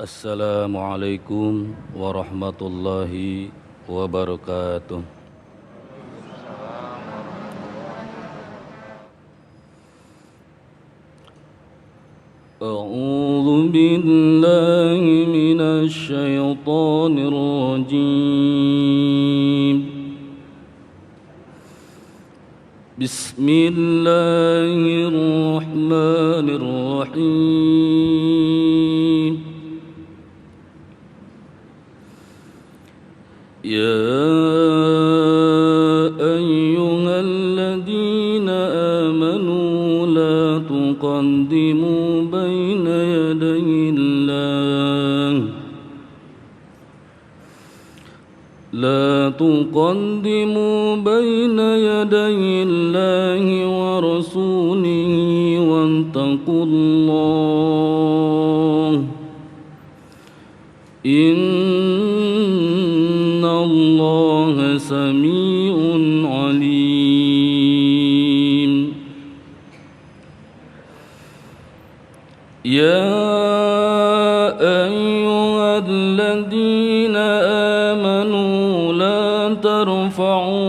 Assalamualaikum warahmatullahi wabarakatuh. أعوذ بالله من الشيطان الرجيم. بسم الله الرحمن الرحيم. يا أيها الذين آمنوا لا تقدموا بين يدي الله ورسوله واتقوا الله إن الله سميع عليم. يا أيها الذين آمنوا لا ترفعوا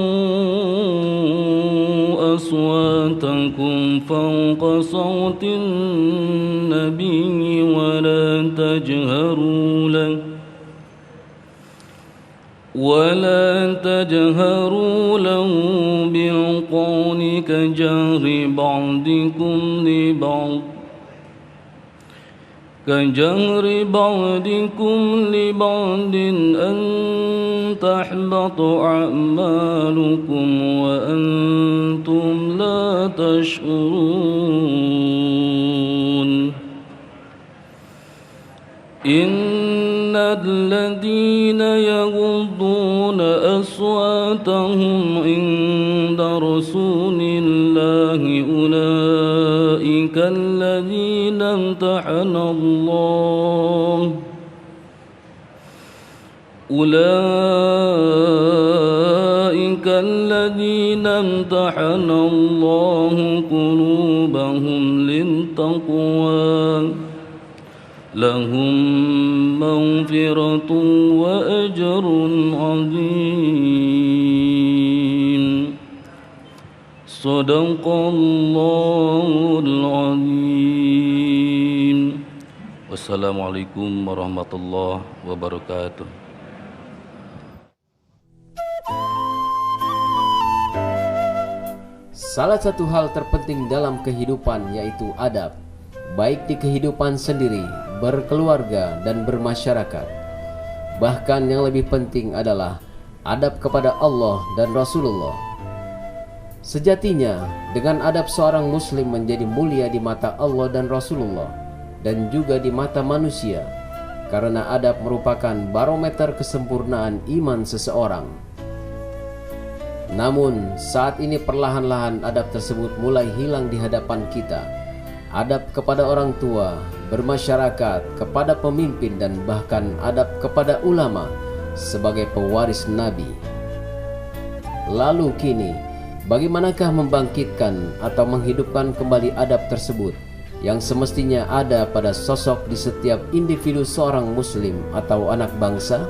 أصواتكم فوق صوت النبي ولا تجهروا له بالقول كجهر بعضكم لبعض أن تحبط أعمالكم وأنتم لا تشعرون. إن الذين يغضون أصواتهم عند رسول الله أولئك الذين امتحن الله قلوبهم للتقوى لهم مغفرة وأجر عظيم. صدق الله العظيم. Wassalamualaikum warahmatullahi wabarakatuh. Salah satu hal terpenting dalam kehidupan yaitu adab, baik di kehidupan sendiri, berkeluarga, dan bermasyarakat. Bahkan yang lebih penting adalah adab kepada Allah dan Rasulullah. Sejatinya, dengan adab seorang muslim menjadi mulia di mata Allah dan Rasulullah, dan juga di mata manusia, karena adab merupakan barometer kesempurnaan iman seseorang. Namun, saat ini perlahan-lahan adab tersebut mulai hilang di hadapan kita. Adab kepada orang tua, bermasyarakat, kepada pemimpin, dan bahkan adab kepada ulama sebagai pewaris Nabi. Lalu kini, bagaimanakah membangkitkan atau menghidupkan kembali adab tersebut yang semestinya ada pada sosok di setiap individu seorang muslim atau anak bangsa?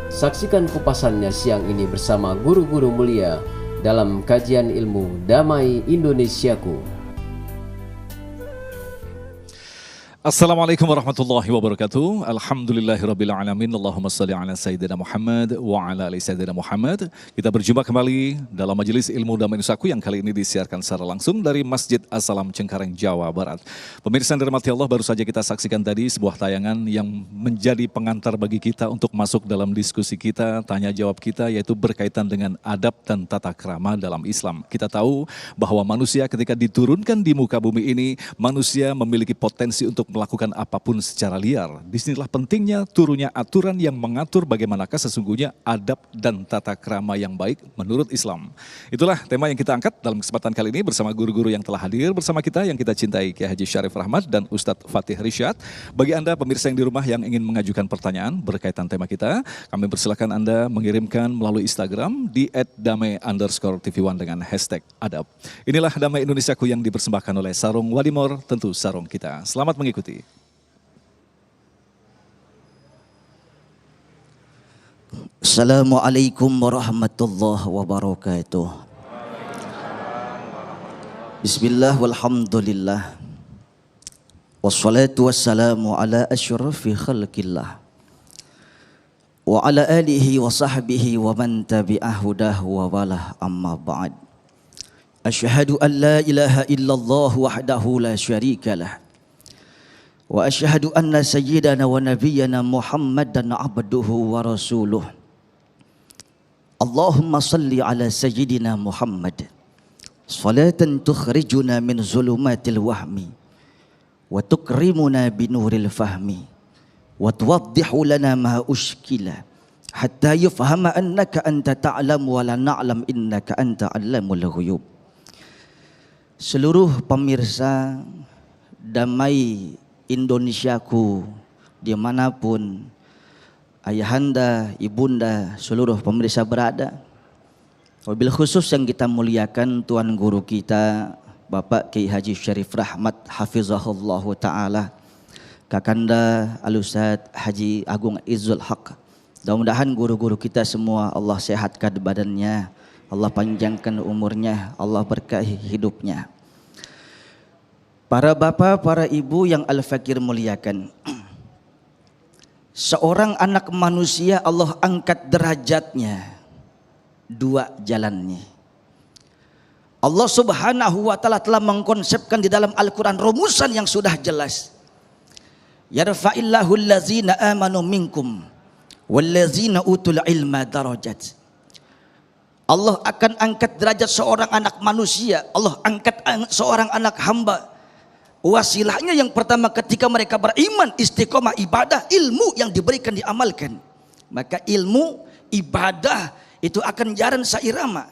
Saksikan kupasannya siang ini bersama guru-guru mulia dalam kajian ilmu Damai Indonesiaku. Assalamualaikum warahmatullahi wabarakatuh. Alhamdulillahirabbil alamin. Allahumma shalli ala sayyidina Muhammad wa ala ali sayyidina Muhammad. Kita berjumpa kembali dalam majelis ilmu Damai Indonesiaku yang kali ini disiarkan secara langsung dari Masjid As-Salam Cengkareng, Jawa Barat. Pemirsa yang dirahmati Allah, baru saja kita saksikan tadi sebuah tayangan yang menjadi pengantar bagi kita untuk masuk dalam diskusi kita, tanya jawab kita, yaitu berkaitan dengan adab dan tata krama dalam Islam. Kita tahu bahwa manusia ketika diturunkan di muka bumi ini, manusia memiliki potensi untuk melakukan apapun secara liar. Disinilah pentingnya turunnya aturan yang mengatur bagaimanakah sesungguhnya adab dan tata krama yang baik menurut Islam. Itulah tema yang kita angkat dalam kesempatan kali ini bersama guru-guru yang telah hadir bersama kita yang kita cintai, Kiai Haji Syarif Rahmat dan Ustadz Fatih Rishad. Bagi Anda pemirsa yang di rumah yang ingin mengajukan pertanyaan berkaitan tema kita, kami persilakan Anda mengirimkan melalui Instagram di @damai_tv1 dengan hashtag adab. Inilah Damai Indonesiaku yang dipersembahkan oleh Sarung Wadimor, tentu sarung kita. Selamat mengikuti. Assalamualaikum warahmatullahi wabarakatuh. Bismillah walhamdulillah. Wassalatu wassalamu ala asyrafi khalqillah. Wa ala alihi wa sahbihi wa man tabi'ah hudahu wa walah, amma ba'd. Asyhadu an la ilaha illallah wahdahu la syarika lah. Wa asyhadu anna sayyidana wa nabiyyana Muhammadan abduhu wa rasuluh. Allahumma salli ala sayyidina Muhammad salatan tukhrijuna min zulumatil wahmi wa tukrimuna binuril fahmi wa tuwaddihu lana ma ushkila hatta yufhama annaka anta ta'lam wa la na'lam innaka anta 'allamul ghuyub. Seluruh pemirsa Damai Indonesiaku dimanapun ayahanda, ibunda, seluruh pemirsa berada, wabil khusus yang kita muliakan Tuan Guru kita Bapak Kiai Haji Syarif Rahmat hafizahullah ta'ala, Kakanda Al-Ustaz Haji Agung Izzul Haq. Mudah-mudahan guru-guru kita semua Allah sehatkan badannya, Allah panjangkan umurnya, Allah berkahi hidupnya. Para bapak, para ibu yang Al-Fakir muliakan, seorang anak manusia Allah angkat derajatnya dua jalannya. Allah Subhanahu wa taala telah mengkonsepkan di dalam Al-Qur'an rumusan yang sudah jelas. Yarfa'illahu allazina amanu minkum wallazina utul ilma darajat. Allah akan angkat derajat seorang anak manusia, Allah angkat seorang anak hamba. Wasilahnya yang pertama ketika mereka beriman, istiqomah ibadah, ilmu yang diberikan diamalkan. Maka ilmu, ibadah itu akan jalan sairama.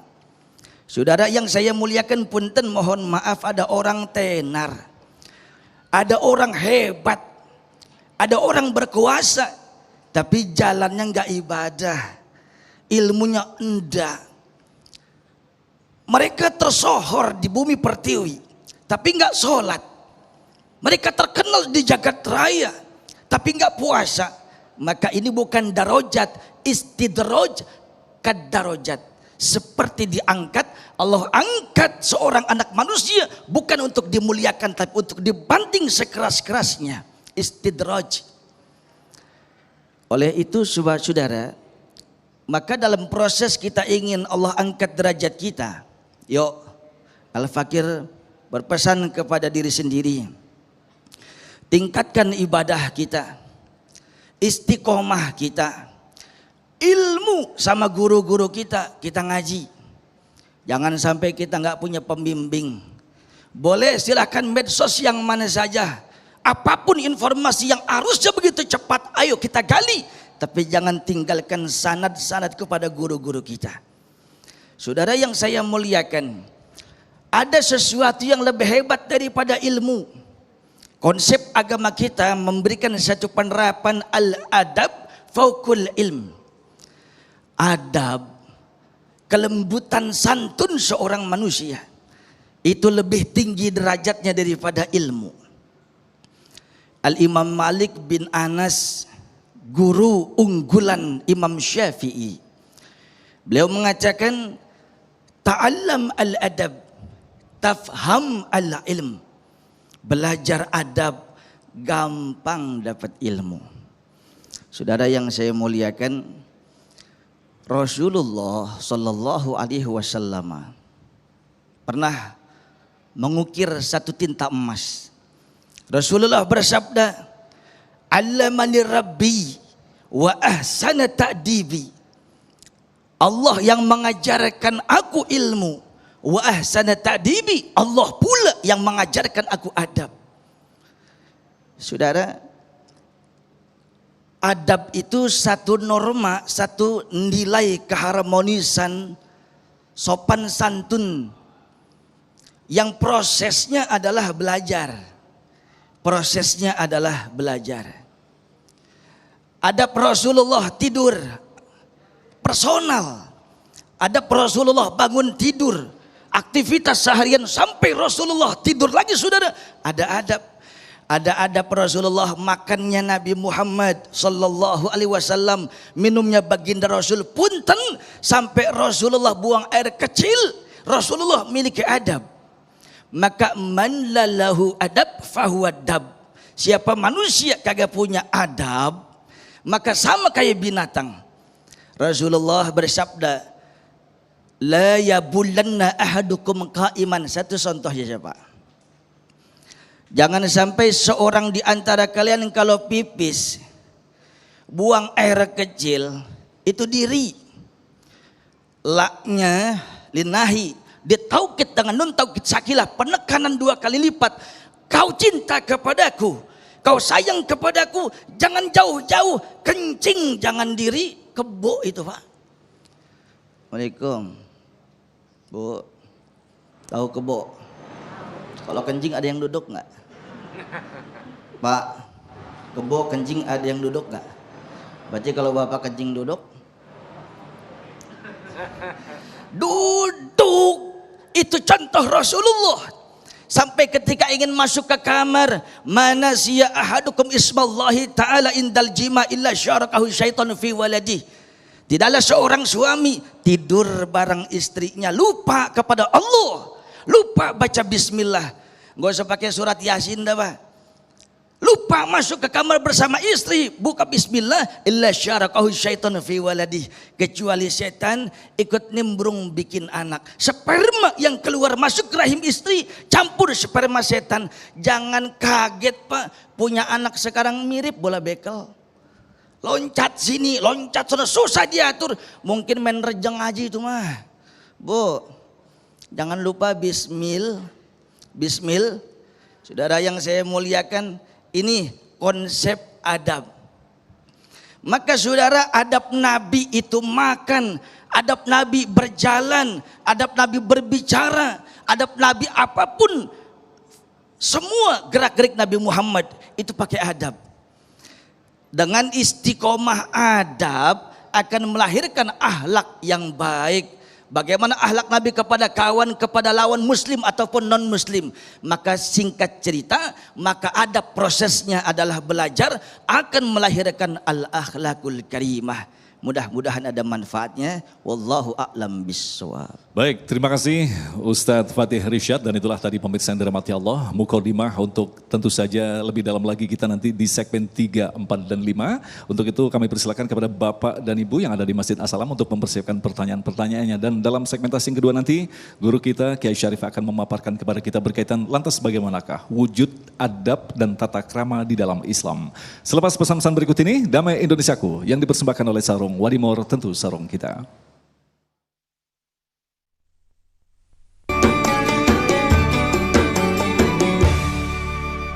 Saudara yang saya muliakan, punten mohon maaf, ada orang tenar, ada orang hebat, ada orang berkuasa, tapi jalannya enggak ibadah, ilmunya enggak. Mereka tersohor di bumi pertiwi, tapi enggak sholat. Mereka terkenal di jagat raya, tapi enggak puasa. Maka ini bukan darajat, istidraj kadarajat. Seperti diangkat, Allah angkat seorang anak manusia bukan untuk dimuliakan, tapi untuk dibanting sekeras-kerasnya. Istidraj. Oleh itu saudara, maka dalam proses kita ingin Allah angkat derajat kita, yuk Al-Fakir berpesan kepada diri sendiri, tingkatkan ibadah kita, istiqomah kita, ilmu sama guru-guru kita ngaji. Jangan sampai kita nggak punya pembimbing. Boleh silakan medsos yang mana saja, apapun informasi yang arusnya begitu cepat, ayo kita gali. Tapi jangan tinggalkan sanad-sanad kepada guru-guru kita. Saudara yang saya muliakan, ada sesuatu yang lebih hebat daripada ilmu. Konsep agama kita memberikan satu penerapan al-adab fauqul ilm. Adab, kelembutan santun seorang manusia itu lebih tinggi derajatnya daripada ilmu. Al-Imam Malik bin Anas, guru unggulan Imam Syafi'i, beliau mengatakan, ta'allam al-adab tafham al-ilm. Belajar adab gampang dapat ilmu. Saudara yang saya muliakan, Rasulullah Sallallahu Alaihi Wasallam pernah mengukir satu tinta emas. Rasulullah bersabda, "Allamani Rabbi wa ahsana ta'dibi." Allah yang mengajarkan aku ilmu. Wa ahsana ta'dibi, Allah pula yang mengajarkan aku adab. Saudara, adab itu satu norma, satu nilai keharmonisan, sopan santun yang prosesnya adalah belajar. Prosesnya adalah belajar. Adab Rasulullah tidur personal. Adab Rasulullah bangun tidur, aktivitas seharian sampai Rasulullah tidur lagi, saudara. Ada adab. Ada adab Rasulullah, makannya Nabi Muhammad sallallahu alaihi wasallam, minumnya baginda Rasul, punten sampai Rasulullah buang air kecil, Rasulullah memiliki adab. Maka man lalahu adab fahuwa dab. Siapa manusia kagak punya adab, maka sama kayak binatang. Rasulullah bersabda, la yabulanna ahadukum qaiman. Satu contoh ya Pak. Jangan sampai seorang di antara kalian kalau pipis buang air kecil itu diri. Laknya linahi ditaukid dengan nun taukid sakilah, penekanan 2 kali lipat. Kau cinta kepadaku, kau sayang kepadaku, jangan jauh-jauh, kencing jangan diri, kebo itu Pak. Assalamualaikum Bu, tahu kebo? Kalau kencing ada yang duduk nggak? Pak, kebo kencing ada yang duduk nggak? Berarti kalau Bapak kencing duduk? Duduk, itu contoh Rasulullah. Sampai ketika ingin masuk ke kamar, mana siya ahadukum ismallahi ta'ala indal jima illa syarakahu syaitan fi waladih. Tidaklah seorang suami tidur bareng istrinya lupa kepada Allah, lupa baca bismillah. Gak usah pakai surat Yasin dah Pak. Lupa masuk ke kamar bersama istri, buka bismillah, illa syarakahu syaitan fi waladih. Kecuali setan ikut nimbrung bikin anak. Sperma yang keluar masuk ke rahim istri campur sperma setan. Jangan kaget Pak, punya anak sekarang mirip bola bekel. Loncat sini, loncat sana, susah diatur. Mungkin main rejeng aja itu mah. Bu, jangan lupa bismil. Saudara yang saya muliakan, ini konsep adab. Maka saudara, adab Nabi itu makan, adab Nabi berjalan, adab Nabi berbicara, adab Nabi apapun, semua gerak-gerik Nabi Muhammad itu pakai adab. Dengan istiqomah adab akan melahirkan akhlak yang baik. Bagaimana akhlak Nabi kepada kawan, kepada lawan muslim ataupun non muslim. Maka singkat cerita, maka adab prosesnya adalah belajar akan melahirkan al-akhlakul karimah. Mudah-mudahan ada manfaatnya. Wallahu a'lam bissawab. Baik, terima kasih Ustadz Fatih Rishad, dan itulah tadi pemirsa yang dirahmati Allah, mukadimah untuk tentu saja lebih dalam lagi kita nanti di segmen 3, 4, dan 5. Untuk itu kami persilakan kepada Bapak dan Ibu yang ada di Masjid As-Salam untuk mempersiapkan pertanyaan-pertanyaannya. Dan dalam segmentasi yang kedua nanti, guru kita Kiai Syarif akan memaparkan kepada kita berkaitan lantas bagaimanakah wujud adab dan tata krama di dalam Islam. Selepas pesan-pesan berikut ini, Damai Indonesiaku yang dipersembahkan oleh Sarung Wadimor, tentu sarung kita.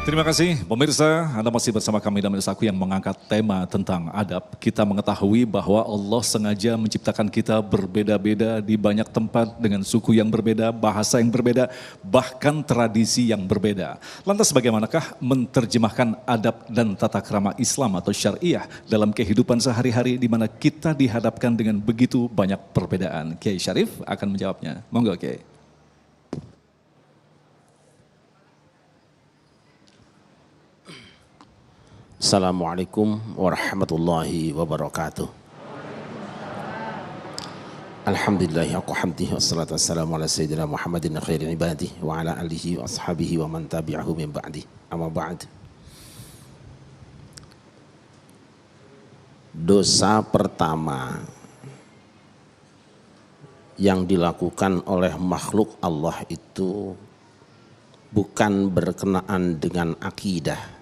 Terima kasih pemirsa, Anda masih bersama kami Damai Indonesiaku yang mengangkat tema tentang adab. Kita mengetahui bahwa Allah sengaja menciptakan kita berbeda-beda di banyak tempat dengan suku yang berbeda, bahasa yang berbeda, bahkan tradisi yang berbeda. Lantas bagaimanakah menerjemahkan adab dan tata krama Islam atau syariah dalam kehidupan sehari-hari di mana kita dihadapkan dengan begitu banyak perbedaan? Kiai Syarif akan menjawabnya. Monggo Kiai. Assalamualaikum warahmatullahi wabarakatuh. Alhamdulillah haqqa hamdihi wassalatu wassalamu ala sayyidina Muhammadin khairil ibadi wa ala alihi wa ashabihi wa man tabi'ahu min ba'di. Amma ba'd. Dosa pertama yang dilakukan oleh makhluk Allah itu bukan berkenaan dengan akidah,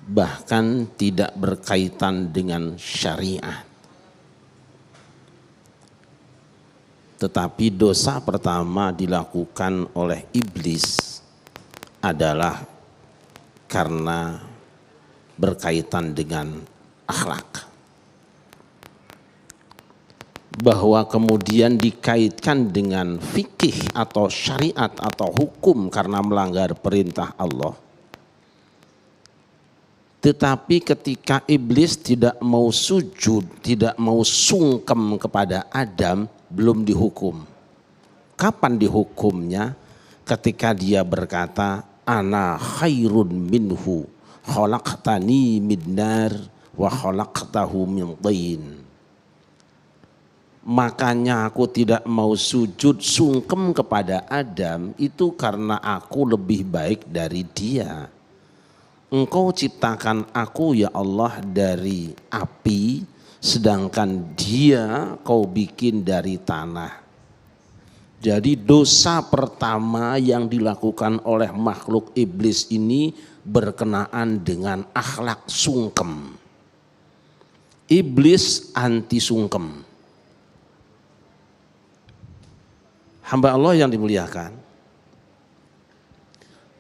bahkan tidak berkaitan dengan syariat. Tetapi dosa pertama dilakukan oleh iblis adalah karena berkaitan dengan akhlak. Bahwa kemudian dikaitkan dengan fikih atau syariat atau hukum karena melanggar perintah Allah. Tetapi ketika iblis tidak mau sujud, tidak mau sungkem kepada Adam, belum dihukum. Kapan dihukumnya? ketika dia berkata, ana khairun minhu khalaqtani min nar wa khalaqtahu min tin. Makanya aku tidak mau sujud sungkem kepada Adam itu karena aku lebih baik dari dia. Engkau ciptakan aku ya Allah dari api, sedangkan dia kau bikin dari tanah. Jadi dosa pertama yang dilakukan oleh makhluk iblis ini berkenaan dengan akhlak sungkem. Iblis anti sungkem. Hamba Allah yang dimuliakan,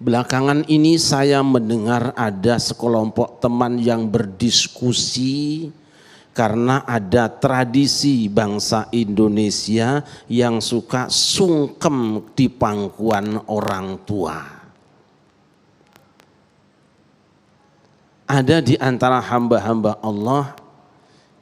belakangan ini saya mendengar ada sekelompok teman yang berdiskusi karena ada tradisi bangsa Indonesia yang suka sungkem di pangkuan orang tua. Ada di antara hamba-hamba Allah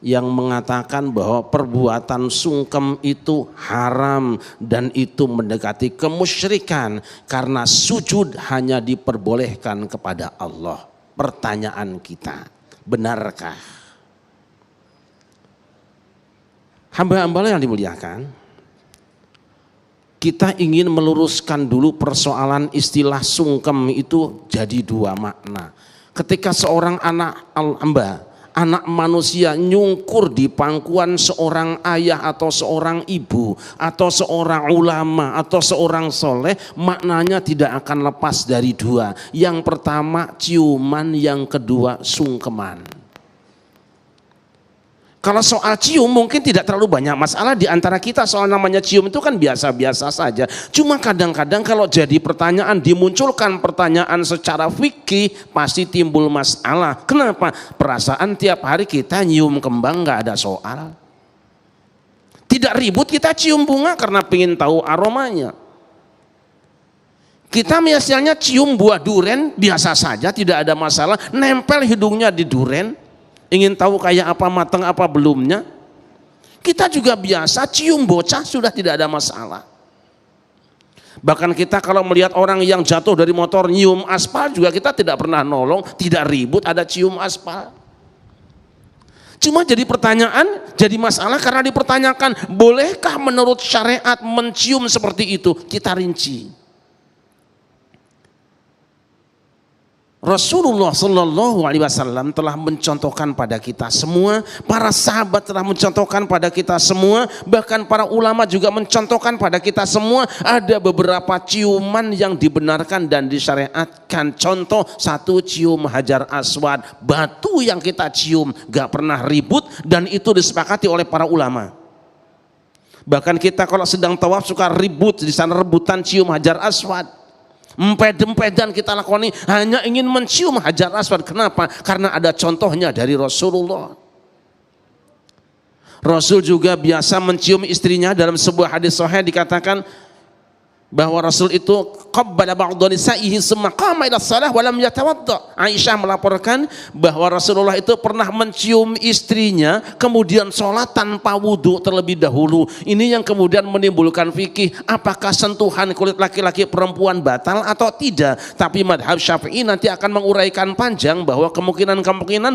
yang mengatakan bahwa perbuatan sungkem itu haram dan itu mendekati kemusyrikan karena sujud hanya diperbolehkan kepada Allah. Pertanyaan kita, benarkah? Hamba-hamba yang dimuliakan, kita ingin meluruskan dulu persoalan istilah sungkem itu jadi dua makna. Ketika seorang anak manusia nyungkur di pangkuan seorang ayah atau seorang ibu atau seorang ulama atau seorang soleh, maknanya tidak akan lepas dari dua. Yang pertama ciuman, yang kedua sungkeman. Kalau soal cium mungkin tidak terlalu banyak masalah di antara kita, soal namanya cium itu kan biasa-biasa saja. Cuma kadang-kadang kalau jadi pertanyaan, dimunculkan pertanyaan secara fikih, pasti timbul masalah. Kenapa? Perasaan tiap hari kita nyium kembang nggak ada soal. Tidak ribut kita cium bunga karena pengen tahu aromanya. Kita misalnya cium buah duren biasa saja, tidak ada masalah. Nempel hidungnya di duren, ingin tahu kayak apa, matang apa belumnya. Kita juga biasa cium bocah sudah tidak ada masalah. Bahkan kita kalau melihat orang yang jatuh dari motor nyium aspal juga kita tidak pernah nolong, tidak ribut ada cium aspal. Cuma jadi pertanyaan, jadi masalah karena dipertanyakan, bolehkah menurut syariat mencium seperti itu? Kita rinci. Rasulullah Sallallahu Alaihi Wasallam telah mencontohkan pada kita semua, para sahabat telah mencontohkan pada kita semua, bahkan para ulama juga mencontohkan pada kita semua. Ada beberapa ciuman yang dibenarkan dan disyariatkan. Contoh satu, cium hajar aswad, batu yang kita cium gak pernah ribut dan itu disepakati oleh para ulama. Bahkan kita kalau sedang tawaf suka ribut di sana, rebutan cium hajar aswad. Emped-empedan kita lakoni hanya ingin mencium hajar aswad. Kenapa? Karena ada contohnya dari Rasulullah. Rasul juga biasa mencium istrinya. Dalam sebuah hadis sahih dikatakan bahwa Rasul itu qabbala ba'dha nisa'ihi summa qama ila shalah wa lam yatawadda. Aisyah melaporkan bahwa Rasulullah itu pernah mencium istrinya kemudian sholat tanpa wudu terlebih dahulu. Ini yang kemudian menimbulkan fikih, apakah sentuhan kulit laki-laki perempuan batal atau tidak. Tapi madhab Syafi'i nanti akan menguraikan panjang bahwa kemungkinan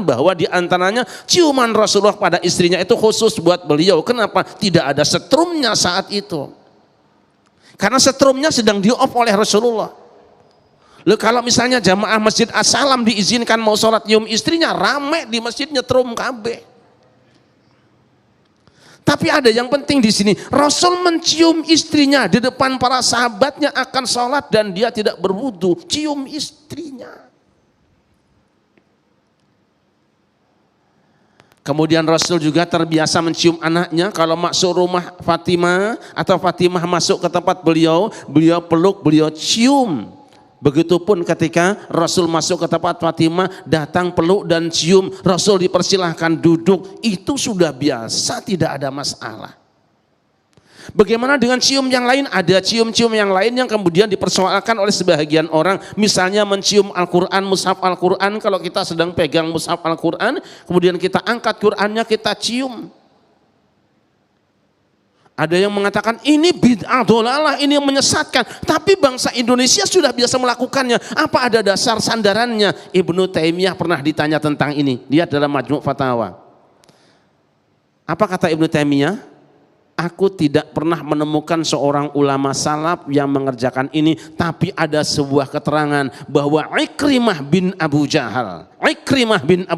bahwa diantaranya ciuman Rasulullah pada istrinya itu khusus buat beliau. Kenapa? Tidak ada setrumnya saat itu. Karena setrumnya sedang di-off oleh Rasulullah. Lalu kalau misalnya jamaah Masjid As-Salam diizinkan mau sholat nyium istrinya, rame di masjid nyetrum kabeh. Tapi ada yang penting di sini, Rasul mencium istrinya di depan para sahabatnya akan sholat dan dia tidak berwudu, cium istrinya. Kemudian Rasul juga terbiasa mencium anaknya. Kalau masuk rumah Fatimah atau Fatimah masuk ke tempat beliau, beliau peluk, beliau cium. Begitupun ketika Rasul masuk ke tempat Fatimah, datang peluk dan cium, Rasul dipersilahkan duduk. Itu sudah biasa, tidak ada masalah. Bagaimana dengan cium yang lain? Ada cium-cium yang lain yang kemudian dipersoalkan oleh sebahagian orang. Misalnya mencium Al-Quran, mushaf Al-Quran. Kalau kita sedang pegang mushaf Al-Quran, kemudian kita angkat Qurannya, kita cium. Ada yang mengatakan ini bid'ah dhalalah, ini yang menyesatkan. Tapi bangsa Indonesia sudah biasa melakukannya. Apa ada dasar sandarannya? Ibnu Taimiyah pernah ditanya tentang ini. Lihat dalam Majmu' Fatawa. Apa kata Ibnu Taimiyah? Aku tidak pernah menemukan seorang ulama salaf yang mengerjakan ini, tapi ada sebuah keterangan bahwa Ikrimah bin Abu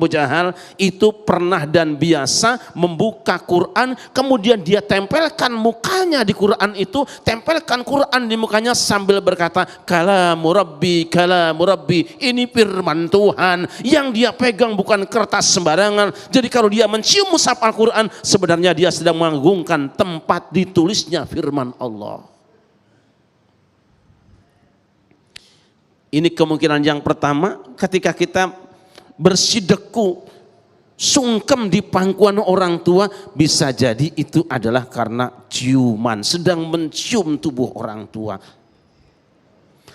Jahal itu pernah dan biasa membuka Quran, kemudian dia tempelkan mukanya di Quran itu, tempelkan Quran di mukanya sambil berkata, kalamu rabbi, ini firman Tuhan. Yang dia pegang bukan kertas sembarangan. Jadi kalau dia mencium mushaf Al-Quran, sebenarnya dia sedang mengagungkan tempat ditulisnya firman Allah. Ini kemungkinan yang pertama, ketika kita bersideku, sungkem di pangkuan orang tua, bisa jadi itu adalah karena ciuman, sedang mencium tubuh orang tua.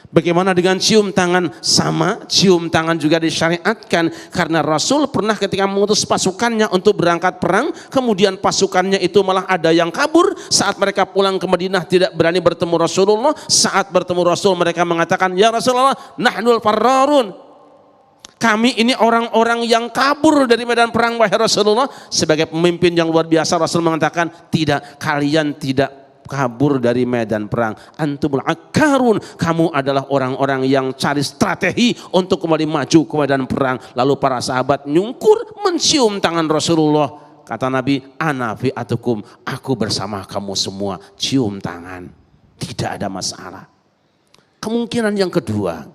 Bagaimana dengan cium tangan? Sama, cium tangan juga disyariatkan karena Rasul pernah ketika mengutus pasukannya untuk berangkat perang, kemudian pasukannya itu malah ada yang kabur. Saat mereka pulang ke Madinah tidak berani bertemu Rasulullah. Saat bertemu Rasul mereka mengatakan, ya Rasulullah, nahnul farrarun, kami ini orang-orang yang kabur dari medan perang wahai Rasulullah. Sebagai pemimpin yang luar biasa, Rasul mengatakan, tidak, kalian tidak kabur dari medan perang. Antumul akarun, kamu adalah orang-orang yang cari strategi untuk kembali maju ke medan perang. Lalu para sahabat nyungkur mencium tangan Rasulullah. Kata Nabi, ana fi atukum, aku bersama kamu semua, cium tangan, tidak ada masalah. Kemungkinan yang kedua,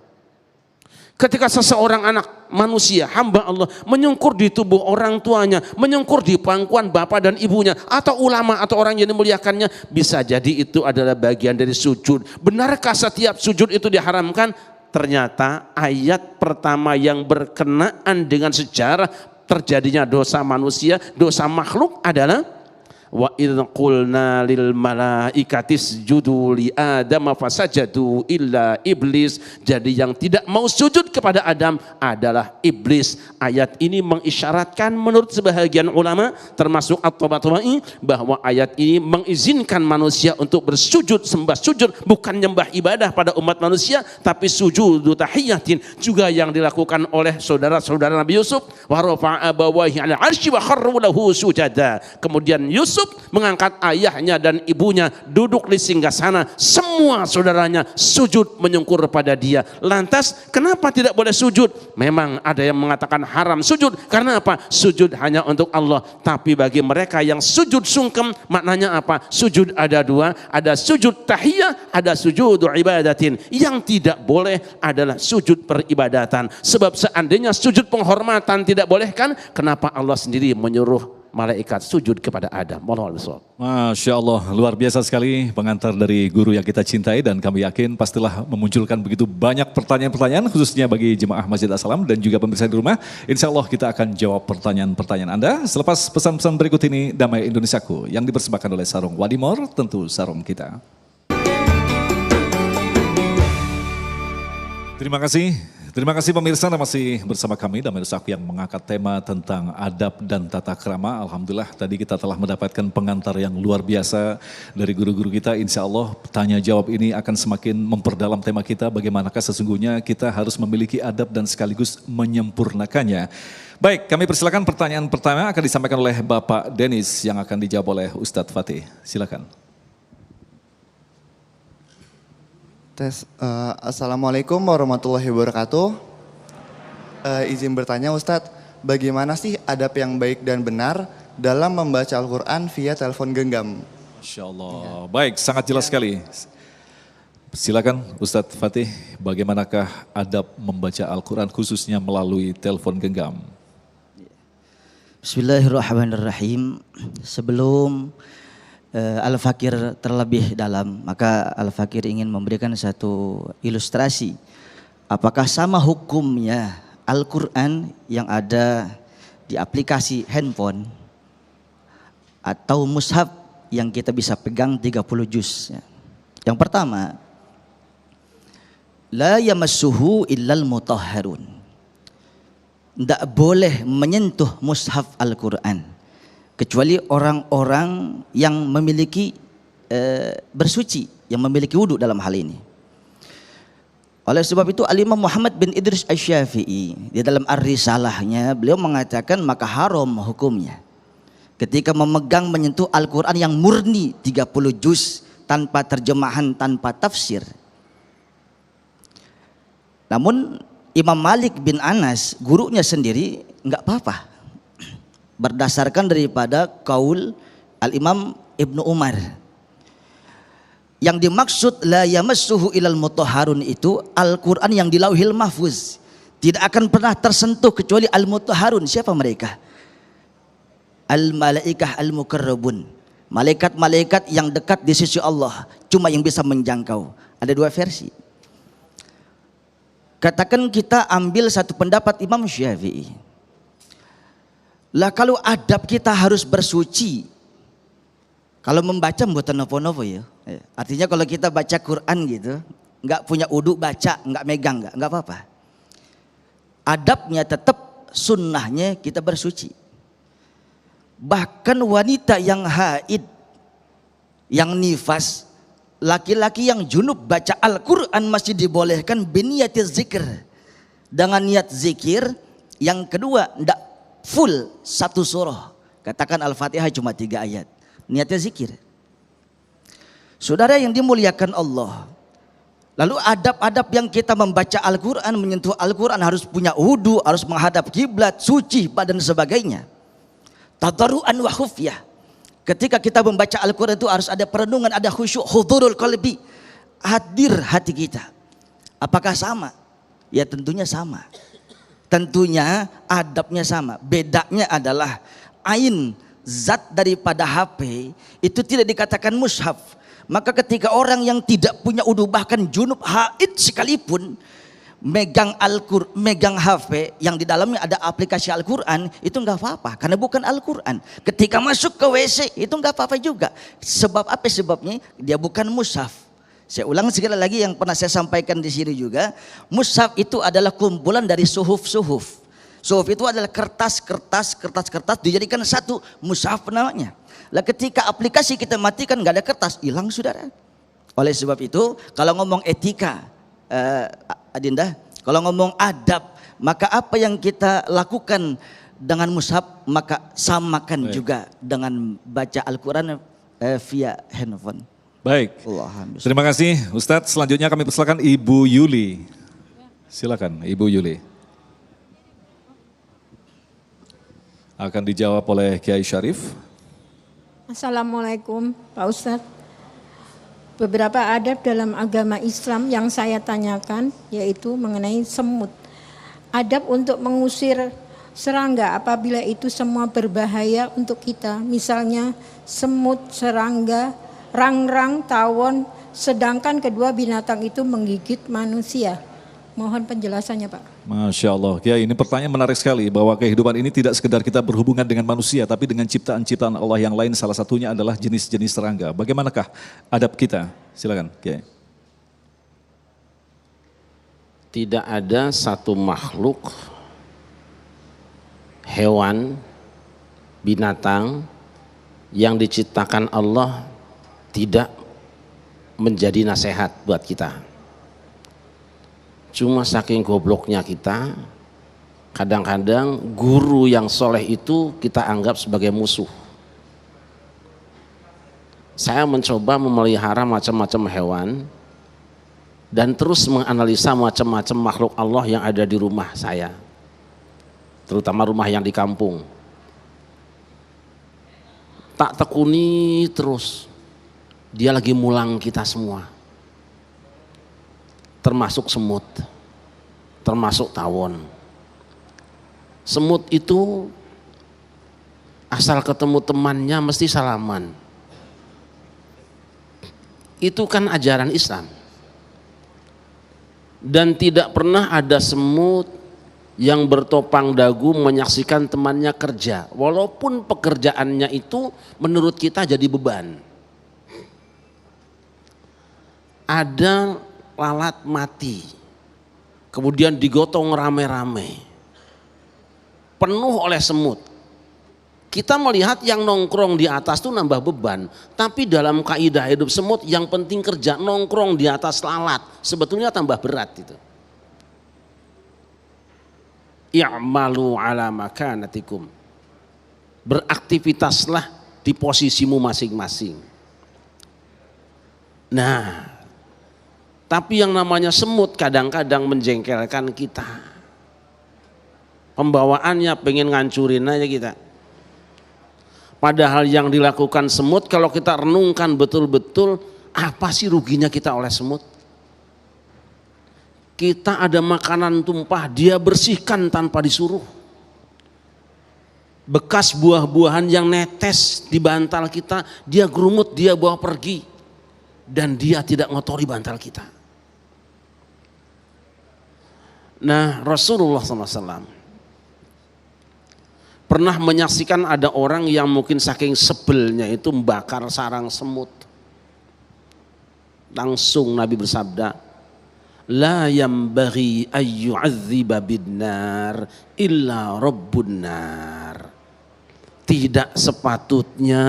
ketika seseorang anak manusia, hamba Allah, menyungkur di tubuh orang tuanya, menyungkur di pangkuan bapak dan ibunya, atau ulama atau orang yang dimuliakannya, bisa jadi itu adalah bagian dari sujud. Benarkah setiap sujud itu diharamkan? Ternyata ayat pertama yang berkenaan dengan sejarah terjadinya dosa manusia, dosa makhluk adalah wa idz qulna lil malaikati isjudu li adam fasajadu illa iblis. Jadi yang tidak mau sujud kepada Adam adalah iblis. Ayat ini mengisyaratkan menurut sebahagian ulama termasuk At-Tabatabai bahwa ayat ini mengizinkan manusia untuk bersujud, sembah sujud, bukan nyembah ibadah pada umat manusia, tapi sujud tahiyatin juga yang dilakukan oleh saudara-saudara Nabi Yusuf. Wa rafa'a abawahi 'ala 'arsy wa kharru lahu sujada. Kemudian Yusuf mengangkat ayahnya dan ibunya duduk di singgasana, semua saudaranya sujud menyungkur pada dia. Lantas kenapa tidak boleh sujud? Memang ada yang mengatakan haram sujud karena apa? Sujud hanya untuk Allah. Tapi bagi mereka yang sujud sungkem, maknanya apa? Sujud ada dua, ada sujud tahiyah, ada sujud ibadatin. Yang tidak boleh adalah sujud peribadatan. Sebab seandainya sujud penghormatan tidak boleh kan, kenapa Allah sendiri menyuruh malaikat sujud kepada Adam? Masya Allah, luar biasa sekali pengantar dari guru yang kita cintai, dan kami yakin pastilah memunculkan begitu banyak pertanyaan-pertanyaan khususnya bagi jemaah Masjid As-Salam dan juga pemirsa di rumah. Insya Allah kita akan jawab pertanyaan-pertanyaan Anda selepas pesan-pesan berikut ini. Damai Indonesiaku yang dipersembahkan oleh Sarung Wadimor, tentu sarung kita. Terima kasih pemirsa, masih bersama kami Damai Indonesiaku yang mengangkat tema tentang adab dan tata krama. Alhamdulillah tadi kita telah mendapatkan pengantar yang luar biasa dari guru-guru kita. Insya Allah tanya jawab ini akan semakin memperdalam tema kita, bagaimanakah sesungguhnya kita harus memiliki adab dan sekaligus menyempurnakannya. Baik, kami persilakan pertanyaan pertama akan disampaikan oleh Bapak Denis yang akan dijawab oleh Ustadz Fatih. Silakan. Assalamualaikum warahmatullahi wabarakatuh. Izin bertanya Ustadz, bagaimana sih adab yang baik dan benar dalam membaca Al-Quran via telepon genggam? Masya Allah, baik, sangat jelas sekali. Silakan Ustadz Fatih, bagaimanakah adab membaca Al-Quran khususnya melalui telepon genggam? Bismillahirrahmanirrahim. Sebelum Al-Fakir terlebih dalam, maka Al-Fakir ingin memberikan satu ilustrasi. Apakah sama hukumnya Al-Quran yang ada di aplikasi handphone atau mushaf yang kita bisa pegang 30 juz. Yang pertama, la yamassuhu illal mutahharun. Tidak boleh menyentuh mushaf Al-Quran kecuali orang-orang yang memiliki bersuci, yang memiliki wudhu dalam hal ini. Oleh sebab itu Al-Imam Muhammad bin Idris Asy-Syafi'i di dalam Ar-Risalahnya beliau mengatakan maka haram hukumnya ketika memegang menyentuh Al-Quran yang murni 30 juz tanpa terjemahan, tanpa tafsir. Namun Imam Malik bin Anas, gurunya sendiri, enggak apa-apa. Berdasarkan daripada kaul Al-Imam Ibnu Umar. Yang dimaksud la yamassuhu ilal mutahharun itu Al-Quran yang di Lauhil Mahfuz. Tidak akan pernah tersentuh kecuali al-mutahharun. Siapa mereka? Al-malaikah al-mukarrabun. Malaikat-malaikat yang dekat di sisi Allah. Cuma yang bisa menjangkau. Ada dua versi. Katakan kita ambil satu pendapat Imam Syafi'i. Lah kalau adab kita harus bersuci. Kalau membaca mboten napa-napa ya. Artinya kalau kita baca Quran gitu, enggak punya uduk baca, enggak megang, enggak apa-apa. Adabnya tetap sunnahnya kita bersuci. Bahkan wanita yang haid, yang nifas, laki-laki yang junub baca Al-Quran masih dibolehkan biniyatiz zikr. Dengan niat zikir. Yang kedua, enggak full satu surah. Katakan Al-Fatihah cuma 3 ayat. Niatnya zikir. Saudara yang dimuliakan Allah. Lalu adab-adab yang kita membaca Al-Quran, menyentuh Al-Quran harus punya wudu, harus menghadap kiblat, suci, dan sebagainya. Tadarruan wa khufyah. Ketika kita membaca Al-Quran itu harus ada perenungan, ada khusyuk, hudurul qalbi. Hadir hati kita. Apakah sama? Ya tentunya sama. Tentunya adabnya sama. Bedanya adalah ain, zat daripada HP itu tidak dikatakan mushaf. Maka ketika orang yang tidak punya wudu bahkan junub haid sekalipun megang Al-Qur'an, megang HP yang di dalamnya ada aplikasi Al-Qur'an, itu enggak apa-apa karena bukan Al-Qur'an. Ketika masuk ke WC itu enggak apa-apa juga. Sebab apa sebabnya? Dia bukan mushaf. Saya ulang sekali lagi yang pernah saya sampaikan di sini juga, mushaf itu adalah kumpulan dari suhuf-suhuf. Suhuf itu adalah kertas dijadikan satu, mushaf namanya. Lah ketika aplikasi kita matikan nggak ada kertas, hilang saudara. Oleh sebab itu kalau ngomong etika, Adinda, kalau ngomong adab, maka apa yang kita lakukan dengan mushaf maka samakan juga dengan baca Al-Quran via handphone. Baik. Terima kasih Ustadz. Selanjutnya kami persilakan Ibu Yuli. Silakan Ibu Yuli. Akan dijawab oleh Kiai Syarif. Assalamualaikum Pak Ustadz. Beberapa adab dalam agama Islam yang saya tanyakan yaitu mengenai semut. Adab untuk mengusir serangga apabila itu semua berbahaya untuk kita. Misalnya semut, serangga, rang-rang, tawon, sedangkan kedua binatang itu menggigit manusia. Mohon penjelasannya Pak. Masya Allah, ya ini pertanyaan menarik sekali bahwa kehidupan ini tidak sekedar kita berhubungan dengan manusia tapi dengan ciptaan-ciptaan Allah yang lain, salah satunya adalah jenis-jenis serangga. Bagaimanakah adab kita? Silakan Kiai. Tidak ada satu makhluk, hewan, binatang yang diciptakan Allah tidak menjadi nasihat buat kita. Cuma saking gobloknya kita, kadang-kadang guru yang soleh itu kita anggap sebagai musuh. Saya mencoba memelihara macam-macam hewan dan terus menganalisa macam-macam makhluk Allah yang ada di rumah saya, terutama rumah yang di kampung. Tak tekuni terus, dia lagi mulang kita semua. Termasuk semut, termasuk tawon. Semut itu asal ketemu temannya mesti salaman. Itu kan ajaran Islam. Dan tidak pernah ada semut yang bertopang dagu menyaksikan temannya kerja. Walaupun pekerjaannya itu menurut kita jadi beban. Ada lalat mati, kemudian digotong rame-rame, penuh oleh semut, Kita melihat yang nongkrong di atas tuh nambah beban, tapi dalam kaidah hidup semut yang penting kerja, nongkrong di atas lalat sebetulnya tambah berat itu. I'malu ala makanatikum. Beraktivitaslah di posisimu masing-masing. Nah, tapi yang namanya semut kadang-kadang menjengkelkan kita. Pembawaannya pengen ngancurin aja kita. Padahal yang dilakukan semut kalau kita renungkan betul-betul, apa sih ruginya kita oleh semut? Kita ada makanan tumpah, dia bersihkan tanpa disuruh. Bekas buah-buahan yang netes di bantal kita, dia gerumut, dia bawa pergi. Dan dia tidak ngotori bantal kita. Nah, Rasulullah SAW pernah menyaksikan ada orang yang mungkin saking sebelnya itu membakar sarang semut. Langsung Nabi bersabda, la yambaghi ayyu'adziba binnar illa rabbun nar. Tidak sepatutnya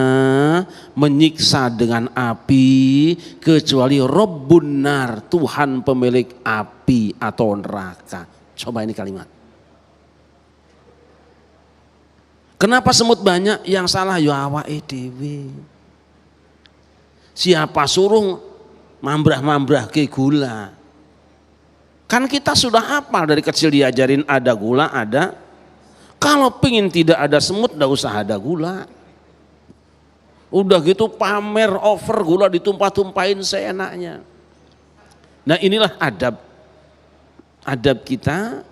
menyiksa dengan api kecuali rabbun nar, Tuhan pemilik api atau neraka. Coba ini kalimat. Kenapa semut banyak? Yang salah ya awake dhewe. Siapa suruh mambrah-mambrah ke gula? Kan kita sudah hafal dari kecil diajarin ada gula, ada. Kalau pingin tidak ada semut, enggak usah ada gula. Udah gitu pamer over gula ditumpah-tumpahin seenaknya. Nah inilah adab. Adab kita.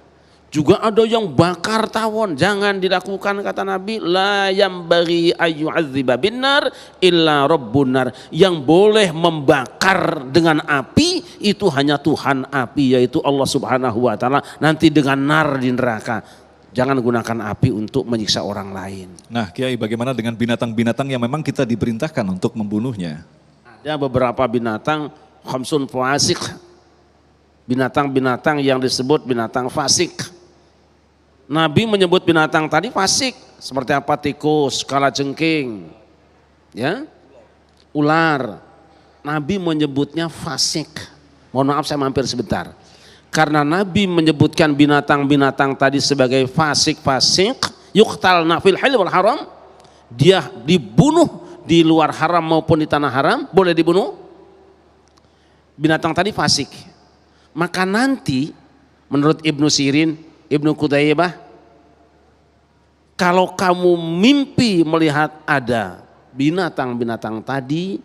Juga ada yang bakar tawon, jangan dilakukan kata Nabi. La yambaghi ayyu'adziba binnar illa rabbun nar. Yang boleh membakar dengan api itu hanya Tuhan api, yaitu Allah Subhanahu wa taala, nanti dengan nar di neraka. Jangan gunakan api untuk menyiksa orang lain. Nah, Kiai, bagaimana dengan binatang-binatang yang memang kita diperintahkan untuk membunuhnya? Ada beberapa binatang khamsun fasik. Binatang-binatang yang disebut binatang fasik. Nabi menyebut binatang tadi fasik, seperti apa? Tikus, kalajengking, ya, ular. Nabi menyebutnya fasik. Mohon maaf saya mampir sebentar. Karena Nabi menyebutkan binatang-binatang tadi sebagai fasik-fasik, yuqtalna fil halal wal haram, dia dibunuh di luar haram maupun di tanah haram, boleh dibunuh. Binatang tadi fasik. Maka nanti menurut Ibnu Sirin, Ibnu Qudaybah, kalau kamu mimpi melihat ada binatang-binatang tadi,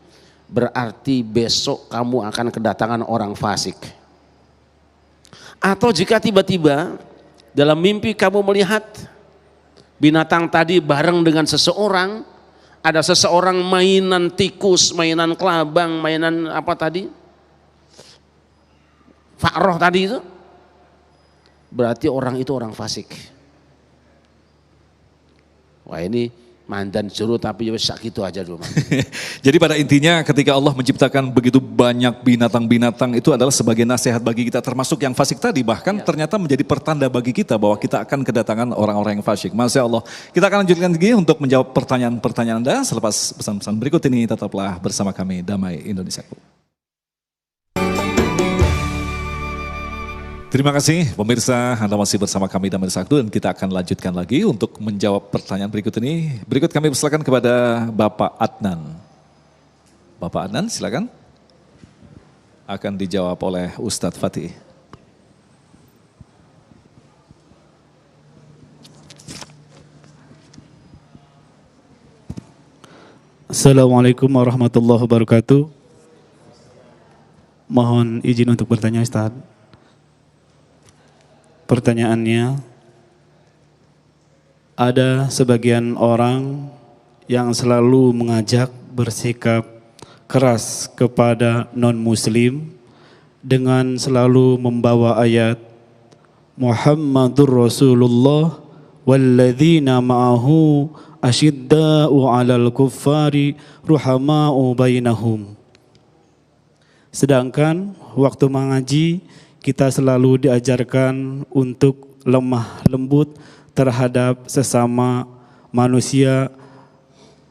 berarti besok kamu akan kedatangan orang fasik. Atau jika tiba-tiba dalam mimpi kamu melihat binatang tadi bareng dengan seseorang, ada seseorang mainan tikus, mainan kelabang, mainan apa tadi? Fa'roh tadi itu, berarti orang itu orang fasik. Wah ini mandan juru tapi sak gitu aja dulu. Jadi pada intinya ketika Allah menciptakan begitu banyak binatang-binatang itu adalah sebagai nasihat bagi kita, termasuk yang fasik tadi, bahkan ternyata menjadi pertanda bagi kita bahwa kita akan kedatangan orang-orang yang fasik. Masya Allah. Kita akan lanjutkan lagi untuk menjawab pertanyaan-pertanyaan Anda selepas pesan-pesan berikut ini. Tetaplah bersama kami Damai Indonesia. Terima kasih pemirsa, Anda masih bersama kami Damai Saktu dan kita akan lanjutkan lagi untuk menjawab pertanyaan berikut ini. Berikut kami persilakan kepada Bapak Adnan. Bapak Adnan silakan. Akan dijawab oleh Ustadz Fatih. Assalamualaikum warahmatullahi wabarakatuh. Mohon izin untuk bertanya Ustadz. Pertanyaannya, ada sebagian orang yang selalu mengajak bersikap keras kepada non-muslim dengan selalu membawa ayat Muhammadur Rasulullah walladzina ma'ahu asyidda'u 'alal kuffari ruhama'u bainahum. Sedangkan waktu mengaji kita selalu diajarkan untuk lemah lembut terhadap sesama manusia,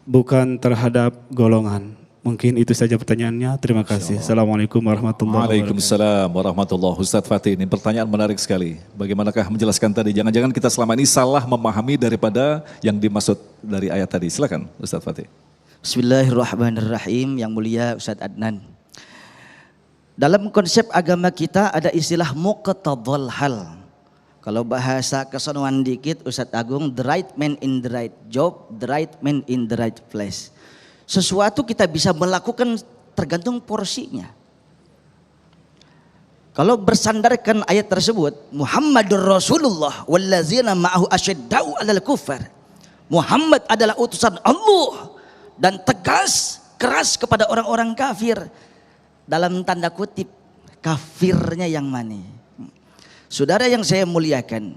bukan terhadap golongan. Mungkin itu saja pertanyaannya. Terima kasih. Assalamualaikum warahmatullahi wabarakatuh. Waalaikumsalam warahmatullahi wabarakatuh. Ustadz Fatih, ini pertanyaan menarik sekali. Bagaimanakah menjelaskan tadi? Jangan-jangan kita selama ini salah memahami daripada yang dimaksud dari ayat tadi. Silakan Ustadz Fatih. Bismillahirrahmanirrahim. Yang mulia Ustadz Adnan. Dalam konsep agama kita ada istilah muqtadhal hal. Kalau bahasa kesonoan dikit Ustadz Agung, the right man in the right job, the right man in the right place. Sesuatu kita bisa melakukan tergantung porsinya. Kalau bersandarkan ayat tersebut, Muhammadur Rasulullah wallazina ma'ahu asyidda'u 'alal kufar. Muhammad adalah utusan Allah dan tegas keras kepada orang-orang kafir. Dalam tanda kutip, kafirnya yang mana? Saudara yang saya muliakan,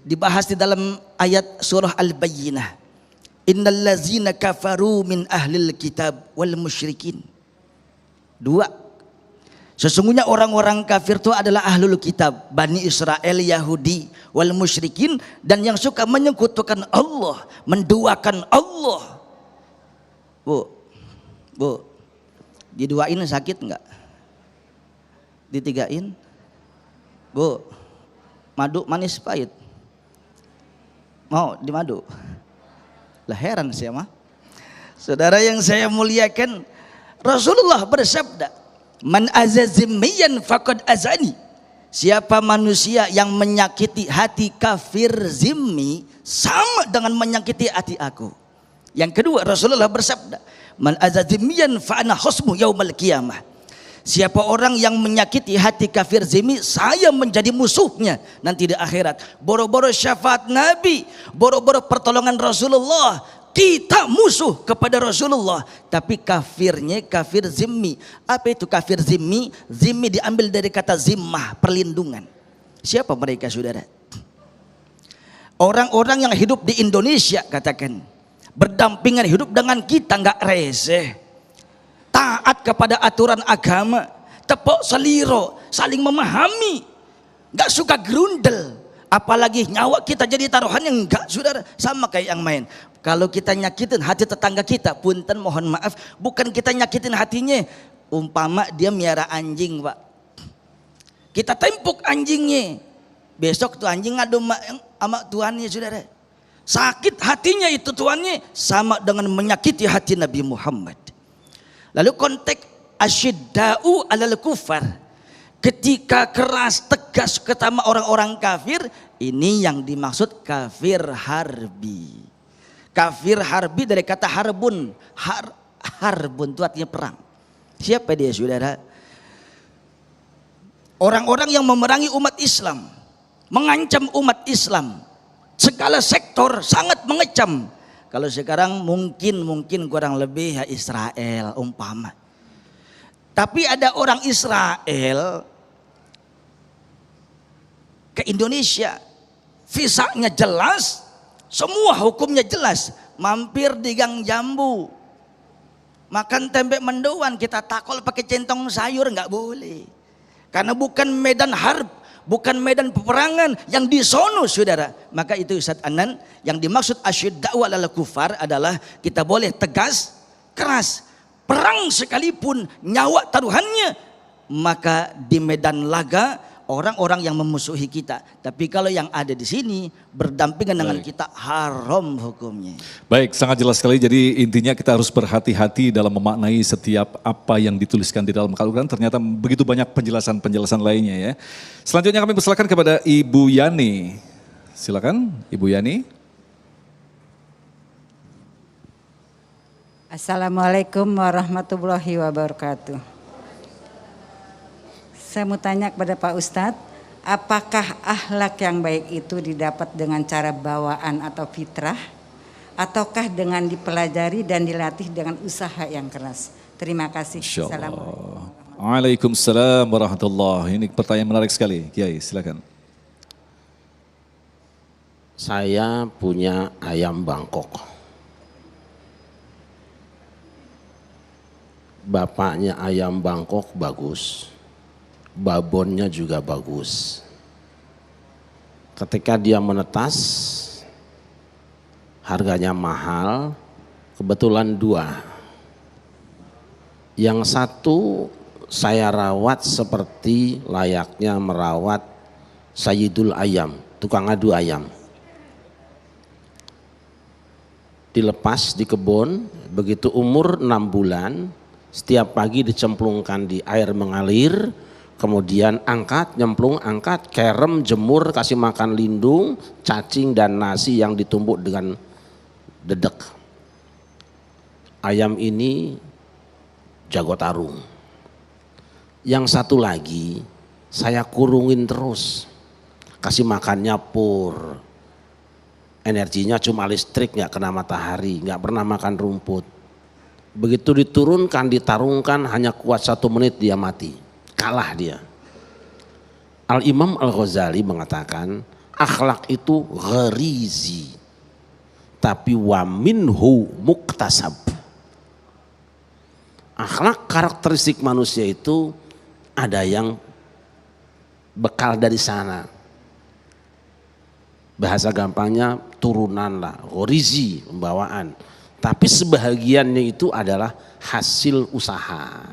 dibahas di dalam ayat surah Al-Bayyinah. Innal ladzina kafaru min ahlil kitab wal musyrikin. Dua. Sesungguhnya orang-orang kafir itu adalah ahlul kitab, Bani Israel, Yahudi, wal musyrikin, dan yang suka menyekutukan Allah, menduakan Allah. Bu, diduain sakit enggak? Ditigain? Bu, madu manis pahit. Mau dimadu? Lah heran saya mah. Saudara yang saya muliakan, Rasulullah bersabda, "Man azazimiyan faqad azani." Siapa manusia yang menyakiti hati kafir zimmi sama dengan menyakiti hati aku. Yang kedua Rasulullah bersabda, "Man azazimiyan fa ana khusmu yaumal qiyamah." Siapa orang yang menyakiti hati kafir zimmi, saya menjadi musuhnya nanti di akhirat. Boro-boro syafaat Nabi, boro-boro pertolongan Rasulullah, kita musuh kepada Rasulullah. Tapi kafirnya kafir zimmi. Apa itu kafir zimmi? Zimmi diambil dari kata zimmah, perlindungan. Siapa mereka saudara? Orang-orang yang hidup di Indonesia, katakan, berdampingan hidup dengan kita, nggak rese, taat kepada aturan agama, tepok seliro, saling memahami, nggak suka gerundel, apalagi nyawa kita jadi taruhannya. Enggak saudara, sama kayak yang main. Kalau kita nyakitin hati tetangga kita, punten mohon maaf, bukan kita nyakitin hatinya. Umpama dia miara anjing pak, kita tempuk anjingnya, besok tuh anjing ngadu sama tuannya saudara, sakit hatinya itu tuannya, sama dengan menyakiti hati Nabi Muhammad. Lalu konteks asyidda'u 'alal kufar, ketika keras tegas ketama orang-orang kafir, ini yang dimaksud kafir harbi. Kafir harbi dari kata harbun, harbun itu artinya perang. Siapa dia saudara? Orang-orang yang memerangi umat Islam, mengancam umat Islam, segala sektor sangat mengecam. Kalau sekarang mungkin kurang lebih ya Israel umpama. Tapi ada orang Israel ke Indonesia, visanya jelas, semua hukumnya jelas, mampir di Gang Jambu, makan tempe mendoan, kita takol pakai centong sayur nggak boleh, karena bukan medan harb, bukan medan peperangan yang di sono saudara. Maka itu Ustadz Anan, yang dimaksud asyidda'u 'alal kufar adalah kita boleh tegas, keras, perang sekalipun nyawa taruhannya, maka di medan laga orang-orang yang memusuhi kita. Tapi kalau yang ada di sini berdampingan dengan kita, haram hukumnya. Baik, sangat jelas sekali. Jadi intinya kita harus berhati-hati dalam memaknai setiap apa yang dituliskan di dalam Al-Quran. Ternyata begitu banyak penjelasan-penjelasan lainnya ya. Selanjutnya kami persilakan kepada Ibu Yani. Silakan Ibu Yani. Assalamualaikum warahmatullahi wabarakatuh. Saya mau tanya kepada Pak Ustadz, apakah akhlak yang baik itu didapat dengan cara bawaan atau fitrah, ataukah dengan dipelajari dan dilatih dengan usaha yang keras? Terima kasih. Assalamualaikum. Waalaikumsalam warahmatullahi. Ini pertanyaan menarik sekali. Kiai, silakan. Saya punya ayam Bangkok. Bapaknya ayam Bangkok bagus, babonnya juga bagus. Ketika dia menetas, harganya mahal, kebetulan 2. Yang satu saya rawat seperti layaknya merawat Sayyidul Ayam, tukang adu ayam. Dilepas di kebun, begitu umur 6 bulan, setiap pagi dicemplungkan di air mengalir, kemudian angkat, nyemplung, angkat, kerem, jemur, kasih makan lindung, cacing dan nasi yang ditumbuk dengan dedek. Ayam ini jago tarung. Yang satu lagi saya kurungin terus, kasih makannya pur, energinya cuma listrik, nggak kena matahari, nggak pernah makan rumput. Begitu diturunkan, ditarungkan, hanya kuat 1 menit dia mati, kalah dia. Al-Imam Al-Ghazali mengatakan akhlak itu gharizi, tapi wa minhu muktasab. Akhlak, karakteristik manusia itu ada yang bekal dari sana. Bahasa gampangnya turunan lah, gharizi, pembawaan. Tapi sebahagiannya itu adalah hasil usaha.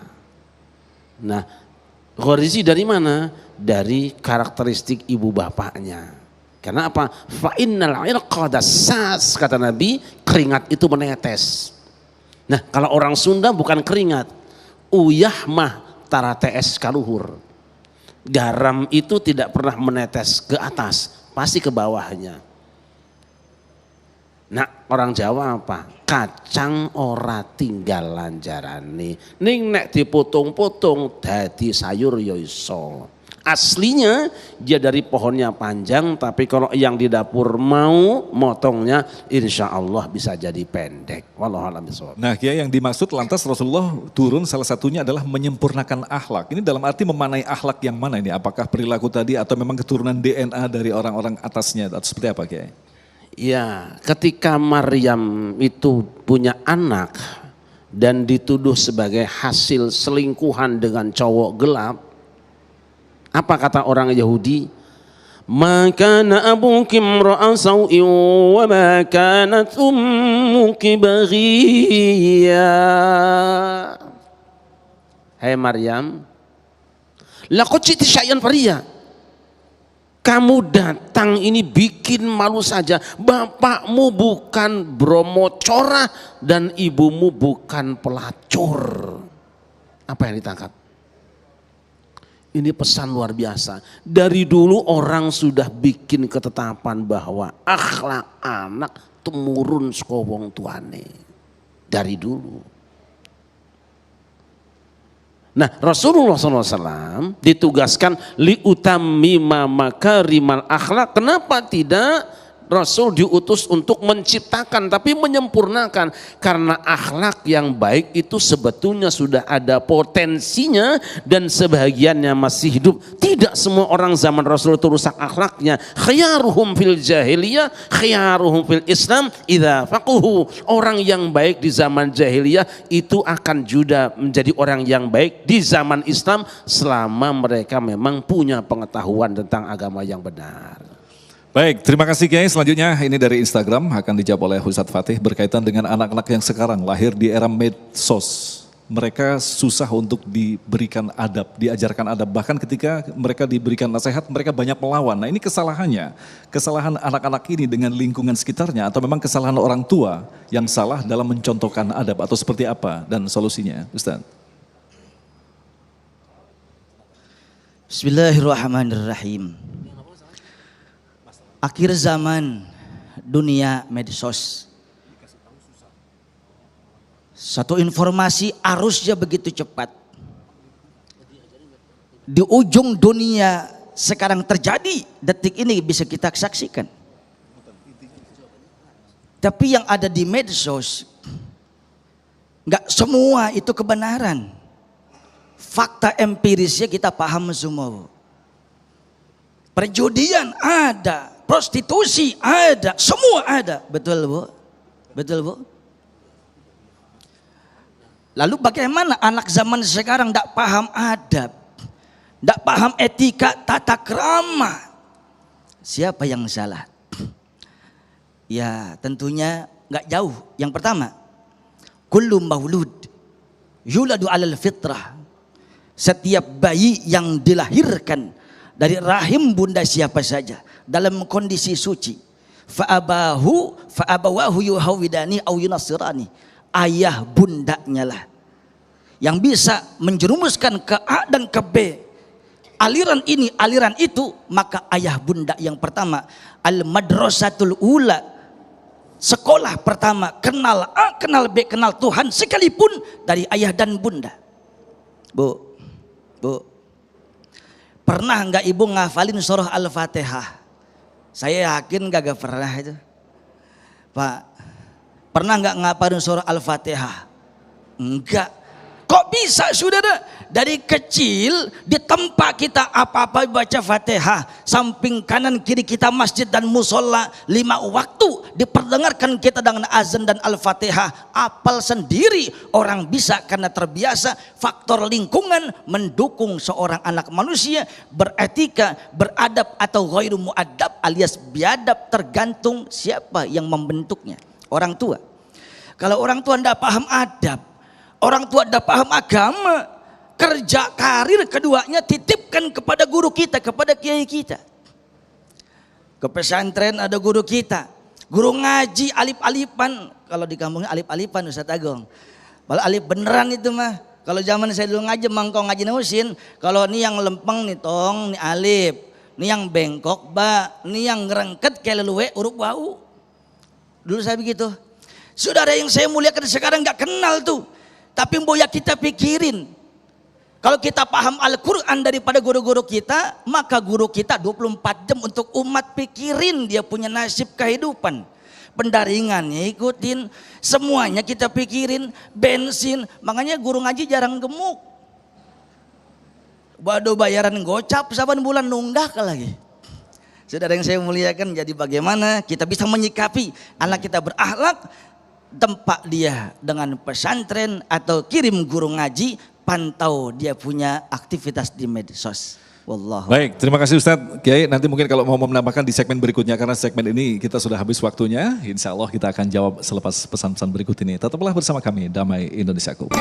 Nah, gharizi dari mana? Dari karakteristik ibu bapaknya. Karena apa? Fa innal irqa dassas, kata Nabi, keringat itu menetes. Nah, kalau orang Sunda bukan keringat, uyah mah tara TS kaluhur. Garam itu tidak pernah menetes ke atas, pasti ke bawahnya. Nah, orang Jawa apa? Kacang ora tinggal lanjarane, ning nek dipotong-potong dadi sayur ya iso. Aslinya dia dari pohonnya panjang, tapi kalau yang di dapur mau motongnya, insya Allah bisa jadi pendek. Wallahualam bishawab. Nah, Kiai, yang dimaksud lantas Rasulullah turun salah satunya adalah menyempurnakan akhlak. Ini dalam arti memanai akhlak yang mana ini? Apakah perilaku tadi atau memang keturunan DNA dari orang-orang atasnya atau seperti apa, Kiai? Ya, ketika Maryam itu punya anak dan dituduh sebagai hasil selingkuhan dengan cowok gelap, apa kata orang Yahudi? Maka abuki imra'a sau'in wa ma kanat ummuki baghiya. Hai Maryam, laqad ji'ti syai'an fariya. Kamu datang ini bikin malu saja. Bapakmu bukan Bromo Corah dan ibumu bukan pelacur. Apa yang ditangkap? Ini pesan luar biasa. Dari dulu orang sudah bikin ketetapan bahwa akhlak anak temurun saka wong tuane. Dari dulu. Nah, Rasulullah SAW ditugaskan liutammima makarimal akhlak. Kenapa tidak Rasul diutus untuk menciptakan tapi menyempurnakan? Karena akhlak yang baik itu sebetulnya sudah ada potensinya dan sebahagiannya masih hidup. Tidak semua orang zaman Rasul itu rusak akhlaknya. Khiyaruhum fil jahiliyah, khiyaruhum fil Islam idza faquhu. Orang yang baik di zaman jahiliyah itu akan juga menjadi orang yang baik di zaman Islam selama mereka memang punya pengetahuan tentang agama yang benar. Baik, terima kasih Kiai. Selanjutnya ini dari Instagram akan dijawab oleh Ustadz Fatih berkaitan dengan anak-anak yang sekarang lahir di era medsos. Mereka susah untuk diberikan adab, diajarkan adab. Bahkan ketika mereka diberikan nasihat, mereka banyak melawan. Nah, ini kesalahannya. Kesalahan anak-anak ini dengan lingkungan sekitarnya atau memang kesalahan orang tua yang salah dalam mencontohkan adab atau seperti apa dan solusinya, Ustadz? Bismillahirrahmanirrahim. Akhir zaman dunia medsos. Satu informasi arusnya begitu cepat. Di ujung dunia sekarang terjadi, detik ini bisa kita saksikan. Tapi yang ada di medsos, nggak semua itu kebenaran. Fakta empirisnya kita paham semua. Perjudian ada, prostitusi ada, semua ada. Betul Bu? Betul Bu? Lalu bagaimana anak zaman sekarang tidak paham adab, tidak paham etika, tata krama? Siapa yang salah? Ya tentunya nggak jauh. Yang pertama, kullu maulud yuladu alal fitrah. Setiap bayi yang dilahirkan dari rahim bunda siapa saja dalam kondisi suci, fa'abawahu yuhawidani au yunasirani, ayah bundanya lah yang bisa menjerumuskan ke A dan ke B, aliran ini aliran itu, maka ayah bunda yang pertama, al madrasatul ula, sekolah pertama, kenal A, kenal B, kenal Tuhan sekalipun dari ayah dan bunda. Bu, pernah nggak ibu ngafalin surah Al-Fatihah? Saya yakin gak pernah itu. Pak, pernah nggak ngapalin surah Al-Fatihah? Enggak. Kok bisa saudara? Dari kecil di tempat kita apa-apa baca Fatihah, samping kanan kiri kita masjid dan musola, 5 waktu diperdengarkan kita dengan azan dan Al-Fatihah, apal sendiri orang bisa karena terbiasa. Faktor lingkungan mendukung seorang anak manusia beretika, beradab atau ghairu muadab alias biadab, tergantung siapa yang membentuknya, orang tua. Kalau orang tua tidak paham adab, orang tua tidak paham agama, kerja karir keduanya titipkan kepada guru kita, kepada kiai kita. Ke pesantren ada guru kita, guru ngaji alif-alifan. Kalau di kampungnya alif-alifan Ustaz Agung. Kalau alif beneran itu mah. Kalau zaman saya dulu ngaji mangkong ngaji nusin, kalau ini yang lempeng nih tong, nih alif, ini yang bengkok ba, ini yang ngerengket kayak leluwe huruf wau. Dulu saya begitu. Saudara yang saya muliakan sekarang nggak kenal tuh. Tapi boya kita pikirin, kalau kita paham Al-Quran daripada guru-guru kita, maka guru kita 24 jam untuk umat, pikirin dia punya nasib kehidupan. Pendaringannya ikutin, semuanya kita pikirin, bensin, makanya guru ngaji jarang gemuk. Waduh bayaran gocap saban bulan nunggak lagi. Saudara yang saya muliakan, jadi bagaimana kita bisa menyikapi anak kita berakhlak, tempat dia dengan pesantren atau kirim guru ngaji, pantau dia punya aktivitas di medsos. Wallahu. Baik, terima kasih Ustadz Kiai. Nanti mungkin kalau mau menambahkan di segmen berikutnya, karena segmen ini kita sudah habis waktunya. Insya Allah kita akan jawab selepas pesan-pesan berikut ini. Tetaplah bersama kami, Damai Indonesiaku.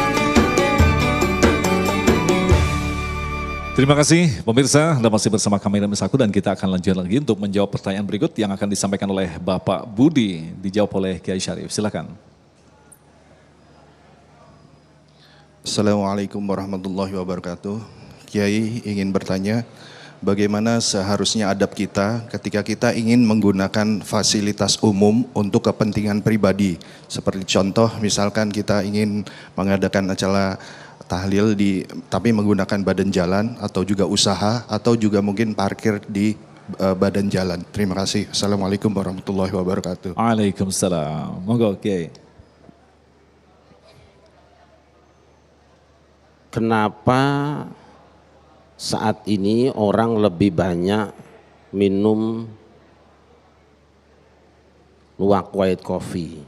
Terima kasih pemirsa, Anda masih bersama kami Indonesiaku, dan kita akan lanjut lagi untuk menjawab pertanyaan berikut yang akan disampaikan oleh Bapak Budi, dijawab oleh Kiai Syarif. Silakan. Assalamualaikum warahmatullahi wabarakatuh. Kiai ingin bertanya, bagaimana seharusnya adab kita ketika kita ingin menggunakan fasilitas umum untuk kepentingan pribadi? Seperti contoh, misalkan kita ingin mengadakan acara tahlil tapi menggunakan badan jalan, atau juga usaha, atau juga mungkin parkir di badan jalan. Terima kasih. Assalamualaikum warahmatullahi wabarakatuh. Waalaikumsalam. Monggo Kiai. Kenapa saat ini orang lebih banyak minum luwak white coffee?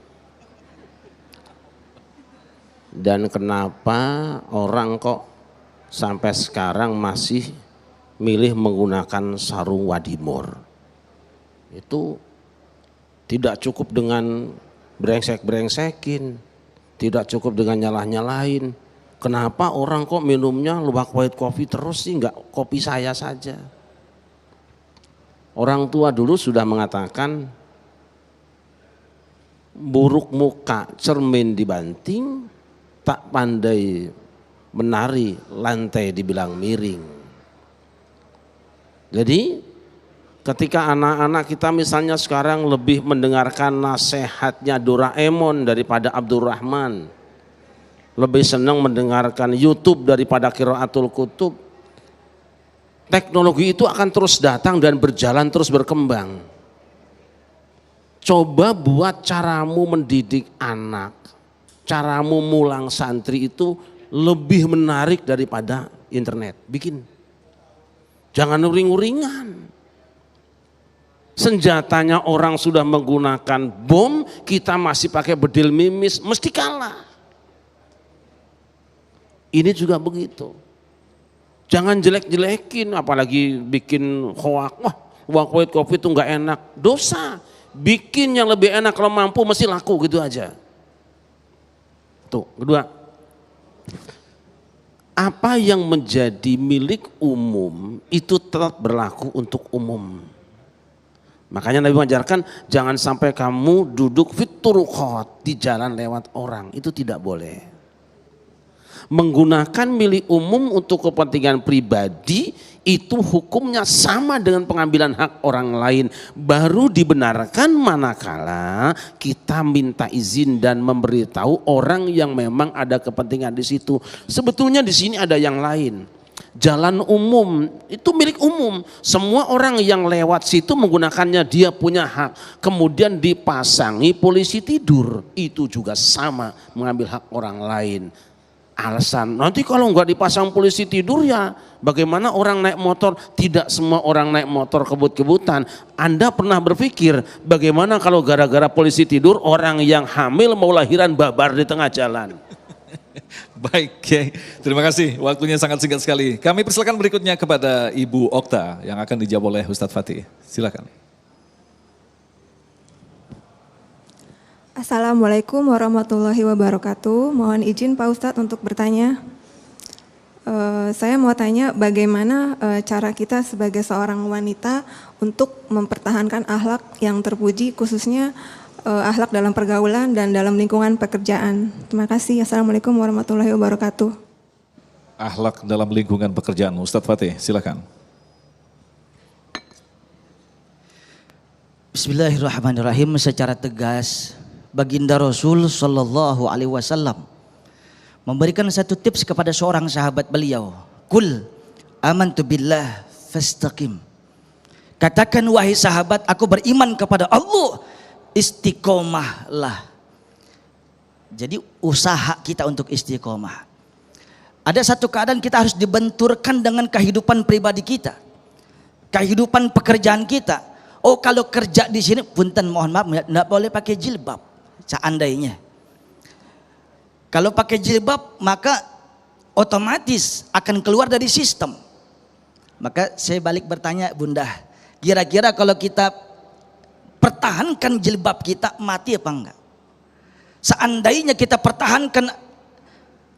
Dan kenapa orang kok sampai sekarang masih milih menggunakan sarung wadimor? Itu tidak cukup dengan brengsek-brengsekin, tidak cukup dengan nyalah-nyalahin. Kenapa orang kok minumnya luwak white coffee terus sih, nggak kopi saya saja? Orang tua dulu sudah mengatakan, buruk muka cermin dibanting, tak pandai menari lantai dibilang miring. Jadi ketika anak-anak kita misalnya sekarang lebih mendengarkan nasihatnya Doraemon daripada Abdurrahman, lebih senang mendengarkan YouTube daripada Qiraatul Kutub, teknologi itu akan terus datang dan berjalan terus berkembang. Coba buat caramu mendidik anak, caramu mulang santri itu lebih menarik daripada internet. Bikin, jangan uring-uringan. Senjatanya orang sudah menggunakan bom, kita masih pakai bedil mimis, mesti kalah. Ini juga begitu. Jangan jelek-jelekin, apalagi bikin hoak. Wah, white coffee itu nggak enak. Dosa. bikin yang lebih enak, kalau mampu mesti laku gitu aja. Tuh, kedua, apa yang menjadi milik umum itu tetap berlaku untuk umum. Makanya Nabi mengajarkan jangan sampai kamu duduk fituruqat di jalan lewat orang, itu tidak boleh. Menggunakan milik umum untuk kepentingan pribadi itu hukumnya sama dengan pengambilan hak orang lain, baru dibenarkan manakala kita minta izin dan memberitahu orang yang memang ada kepentingan di situ. Sebetulnya di sini ada yang lain. Jalan umum itu milik umum, semua orang yang lewat situ menggunakannya, dia punya hak. Kemudian dipasangi polisi tidur, itu juga sama mengambil hak orang lain. Alasan nanti kalau nggak dipasang polisi tidur ya bagaimana orang naik motor? Tidak semua orang naik motor kebut-kebutan. Anda pernah berpikir bagaimana kalau gara-gara polisi tidur orang yang hamil mau lahiran babar di tengah jalan? Baik, Kiai. Terima kasih. Waktunya sangat singkat sekali. Kami persilakan berikutnya kepada Ibu Okta yang akan dijawab oleh Ustadz Fatih. Silakan. Assalamualaikum warahmatullahi wabarakatuh. Mohon izin Pak Ustadz untuk bertanya. Saya mau tanya bagaimana cara kita sebagai seorang wanita untuk mempertahankan akhlak yang terpuji, khususnya akhlak dalam pergaulan dan dalam lingkungan pekerjaan. Terima kasih. Assalamualaikum warahmatullahi wabarakatuh. Akhlak dalam lingkungan pekerjaan. Ustadz Fatih, silakan. Bismillahirrahmanirrahim. Secara tegas, Baginda Rasul Shallallahu Alaihi Wasallam memberikan satu tips kepada seorang sahabat beliau. Kul amantu billah fastaqim. Katakan wahai sahabat, aku beriman kepada Allah, istiqomahlah. Jadi usaha kita untuk istiqomah. Ada satu keadaan kita harus dibenturkan dengan kehidupan pribadi kita, kehidupan pekerjaan kita. Oh kalau kerja di sini, punten mohon maaf, tidak boleh pakai jilbab. Seandainya kalau pakai jilbab maka otomatis akan keluar dari sistem. Maka saya balik bertanya, Bunda, kira-kira kalau kita pertahankan jilbab kita mati apa enggak? Seandainya kita pertahankan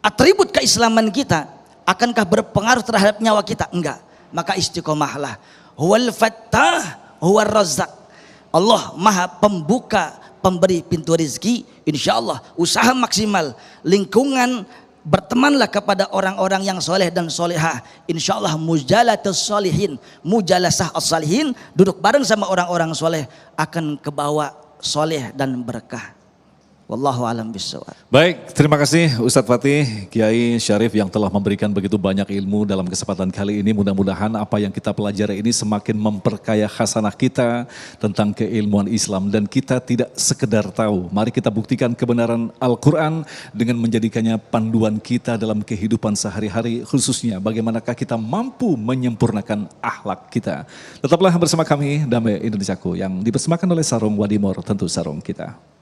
atribut keislaman kita, akankah berpengaruh terhadap nyawa kita? Enggak. Maka istiqomahlah. Huwal fattah huwar razzaq. Allah Maha Pembuka, pemberi pintu rezeki. Insya Allah usaha maksimal, lingkungan, bertemanlah kepada orang-orang yang soleh dan solehah. Insya Allah mujalatus solihin, mujalasah as-salihin, duduk bareng sama orang-orang soleh akan kebawa soleh dan berkah. Wallahu alam bissawab. Baik, terima kasih Ustadz Fatih, Kiai Syarif yang telah memberikan begitu banyak ilmu dalam kesempatan kali ini. Mudah-mudahan apa yang kita pelajari ini semakin memperkaya khasanah kita tentang keilmuan Islam. Dan kita tidak sekedar tahu, mari kita buktikan kebenaran Al-Quran dengan menjadikannya panduan kita dalam kehidupan sehari-hari. Khususnya bagaimanakah kita mampu menyempurnakan akhlak kita. Tetaplah bersama kami, Damai Indonesiaku, yang dipersembahkan oleh Sarung Wadimor, tentu sarung kita.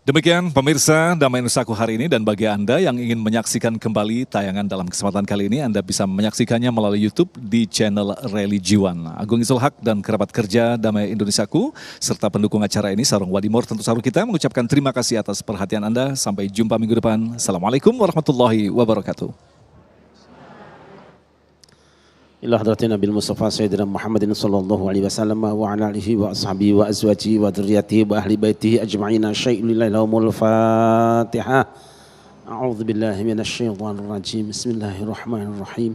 Demikian pemirsa Damai Indonesiaku hari ini, dan bagi Anda yang ingin menyaksikan kembali tayangan dalam kesempatan kali ini, Anda bisa menyaksikannya melalui YouTube di channel Religiwan. Agung Izul Haq dan kerabat kerja Damai Indonesiaku serta pendukung acara ini Sarung Wadimor, tentu sarung kita, mengucapkan terima kasih atas perhatian Anda. Sampai jumpa minggu depan. Assalamualaikum warahmatullahi wabarakatuh. Ila hadratin Nabil Mustafa Sayyidina Muhammadin sallallahu alaihi wasallam wa ala alihi wa ashabihi wa azwajihi wa dzurriyyatihi wa ahli baitihi ajma'in. Syai'ulillahi lahumul Fatihah. A'udzu billahi minasy syaithanir rajim. Bismillahirrahmanirrahim.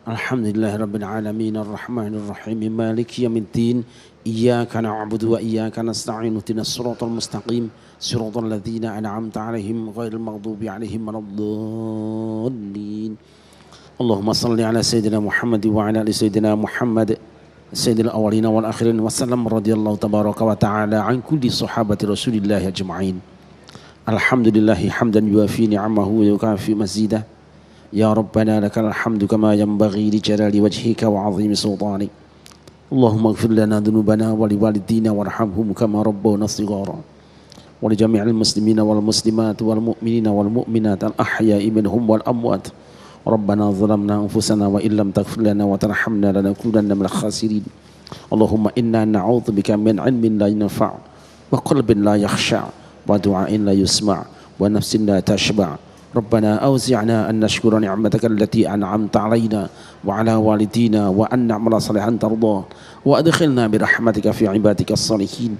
Alhamdulillahi rabbil alamin arrahmanir rahim maliki yaumiddin. Iyyaka na'budu wa iyyaka nasta'in. Ihdinas siratal mustaqim. Siratal ladzina an'amta 'alaihim ghairil maghdubi 'alaihim waladdallin. Allahumma salli ala Sayyidina Muhammad wa ala ali Sayyidina Muhammad Sayyidil awalina wal akhirin wa sallam radhiyallahu tabaraka wa ta'ala an kulli sahabati Rasulillahi ajma'in. Alhamdulillahi hamdan yuafi ni'amahu wa yukafi mazidah. يا ربنا لك الحمد كما ينبغي لجلال وجهك وعظيم سلطانك اللهم اغفر لنا ذنوبنا ولوالدينا وارحمهم كما ربونا صغارا ولجميع المسلمين والمسلمات والمؤمنين والمؤمنات الأحياء منهم والأموات ربنا ظلمنا أنفسنا وإن لم تغفر لنا وترحمنا لنكونن من الخاسرين اللهم إنا نعوذ بك من علم لا ينفع وقلب لا يخشع ودعاء لا يسمع ونفس لا تشبع ربنا أوزعنا أن نشكر نعمتك التي أنعمت علينا وعلى والدينا وأن نعمل صالحا ترضاه وأدخلنا برحمتك في عبادك الصالحين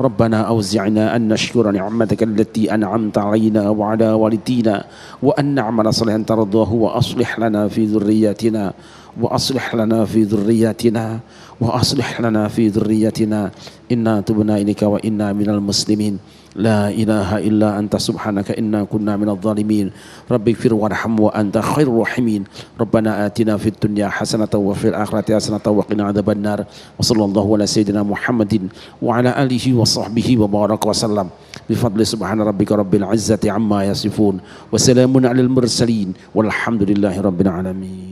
ربنا أوزعنا أن نشكر نعمتك التي أنعمت علينا وعلى والدينا وأن نعمل صالحا ترضاه وأصلح لنا في ذرياتنا وأصلح لنا في ذرياتنا وأصلح لنا في ذرياتنا إنا تبنا إليك وإنا من المسلمين لا إله إلا أنت سبحانك إنا كنا من الظالمين رب اغفر وارحم وأنت خير الراحمين ربنا آتنا في الدنيا حسنة وفي الآخرة حسنة وقنا عذاب النار وصلى الله على سيدنا محمد وعلى آله وصحبه وبارك وسلم بفضل سبحان ربك رب العزة عما يصفون وسلام على المرسلين والحمد لله رب العالمين.